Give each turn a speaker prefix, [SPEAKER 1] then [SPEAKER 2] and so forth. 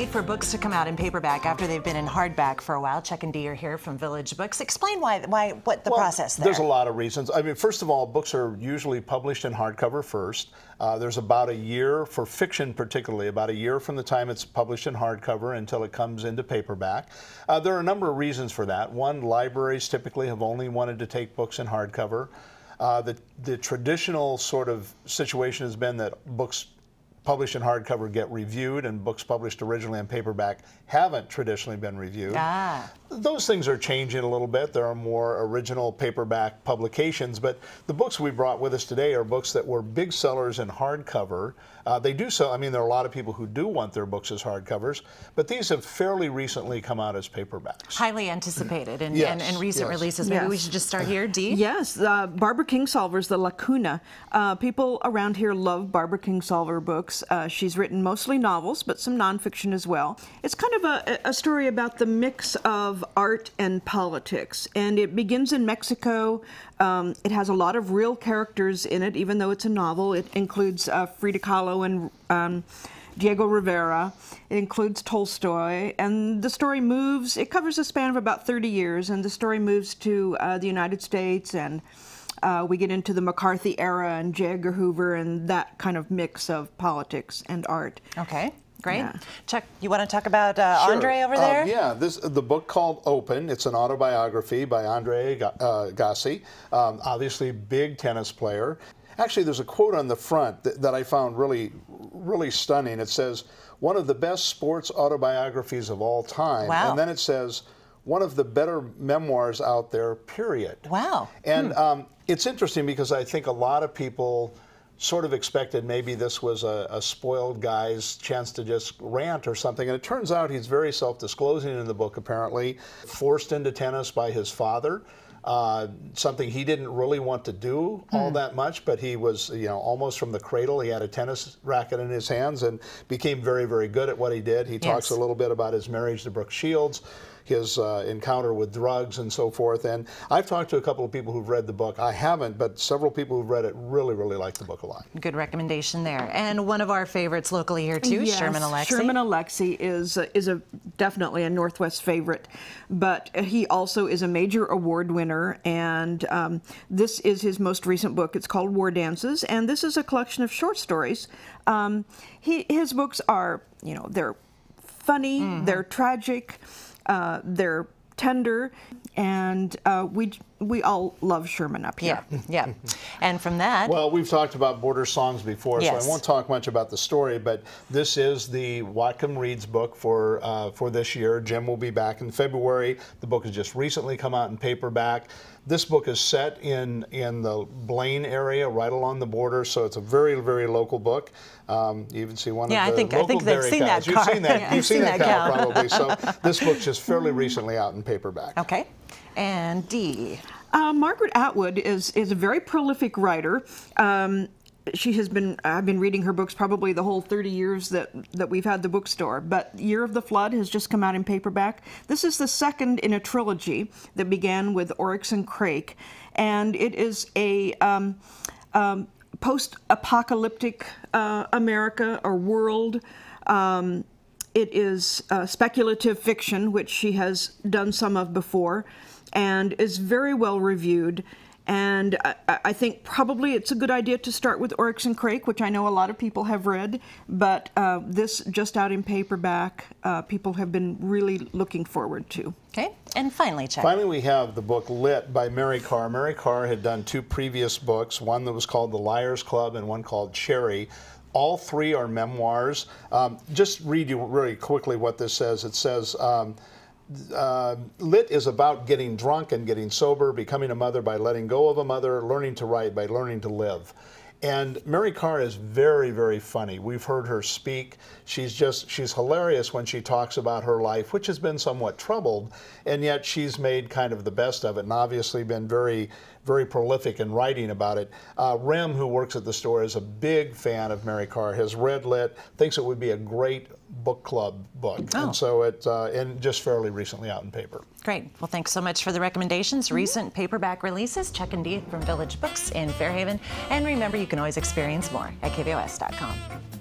[SPEAKER 1] wait for books to come out in paperback after they've been in hardback for a while. Chuck and Dee are here from Village Books. Explain what the process there.
[SPEAKER 2] There's a lot of reasons. I mean, first of all, books are usually published in hardcover first. There's about a year, for fiction particularly, about a year from the time it's published in hardcover until it comes into paperback. There are a number of reasons for that. One, libraries typically have only wanted to take books in hardcover. The traditional sort of situation has been that books published in hardcover get reviewed, and books published originally in paperback haven't traditionally been reviewed. Those things are changing a little bit. There are more original paperback publications, but the books we brought with us today are books that were big sellers in hardcover. They do sell, I mean, there are a lot of people who do want their books as hardcovers, but these have fairly recently come out as paperbacks.
[SPEAKER 1] Highly anticipated and recent releases. Maybe we should just start here, Dee?
[SPEAKER 3] Yes, Barbara Kingsolver's The Lacuna. People around here love Barbara Kingsolver books. She's written mostly novels, but some nonfiction as well. It's kind of a story about the mix of art and politics, and it begins in Mexico. It has a lot of real characters in it, even though it's a novel. It includes Frida Kahlo and Diego Rivera. It includes Tolstoy, and the story moves, it covers a span of about 30 years, and the story moves to the United States, and we get into the McCarthy era and J. Edgar Hoover and that kind of mix of politics and art.
[SPEAKER 1] Okay. Great. Yeah. Chuck, you want to talk about Andre over there?
[SPEAKER 2] Yeah, the book called Open. It's an autobiography by Andre Agassi, obviously big tennis player. Actually, there's a quote on the front that I found really stunning. It says, "One of the best sports autobiographies of all time."
[SPEAKER 1] Wow.
[SPEAKER 2] And then it says, "One of the better memoirs out there, period."
[SPEAKER 1] Wow.
[SPEAKER 2] And it's interesting because I think a lot of people sort of expected maybe this was a spoiled guy's chance to just rant or something. And it turns out he's very self-disclosing in the book, apparently. Forced into tennis by his father, something he didn't really want to do all that much, but he was, almost from the cradle. He had a tennis racket in his hands and became very, very good at what he did. He talks a little bit about his marriage to Brooke Shields, his encounter with drugs and so forth. And I've talked to a couple of people who've read the book. I haven't, but several people who've read it really, really like the book a lot.
[SPEAKER 1] Good recommendation there. And one of our favorites locally here too,
[SPEAKER 3] yes,
[SPEAKER 1] Sherman Alexie.
[SPEAKER 3] Sherman Alexie is definitely a Northwest favorite, but he also is a major award winner, and this is his most recent book. It's called War Dances, and this is a collection of short stories. His books are, they're funny, they're tragic, they're tender, and we all love Sherman up here.
[SPEAKER 1] Yeah. And from that...
[SPEAKER 2] Well, we've talked about Border Songs before, so I won't talk much about the story, but this is the Whatcom Reads book for this year. Jim will be back in February. The book has just recently come out in paperback. This book is set in the Blaine area, right along the border, so it's a very, very local book. You even see one of the local dairy cows. You've seen that cow probably. So this book's just fairly recently out in paperback.
[SPEAKER 1] Okay. And Dee.
[SPEAKER 3] Margaret Atwood is a very prolific writer. She has been, I've been reading her books probably the whole 30 years that we've had the bookstore, but Year of the Flood has just come out in paperback. This is the second in a trilogy that began with Oryx and Crake, and it is a post-apocalyptic America or world. It is speculative fiction, which she has done some of before, and is very well reviewed. And I think probably it's a good idea to start with Oryx and Crake, which I know a lot of people have read, but this just out in paperback, people have been really looking forward to.
[SPEAKER 1] Okay, and finally, Chuck.
[SPEAKER 2] Finally, we have the book Lit by Mary Karr. Mary Karr had done two previous books, one that was called The Liars Club and one called Cherry. All three are memoirs. Just read you really quickly what this says. It says, Lit is about getting drunk and getting sober, becoming a mother by letting go of a mother, learning to write by learning to live. And Mary Karr is very, very funny. We've heard her speak. She's hilarious when she talks about her life, which has been somewhat troubled, and yet she's made kind of the best of it, and obviously been very, very prolific in writing about it. Rem, who works at the store, is a big fan of Mary Karr, has read Lit, thinks it would be a great book club book. And so and just fairly recently out in paper.
[SPEAKER 1] Great. Well, thanks so much for the recommendations. Recent paperback releases, Chuck and Dee from Village Books in Fairhaven. And remember, you can always experience more at kvos.com.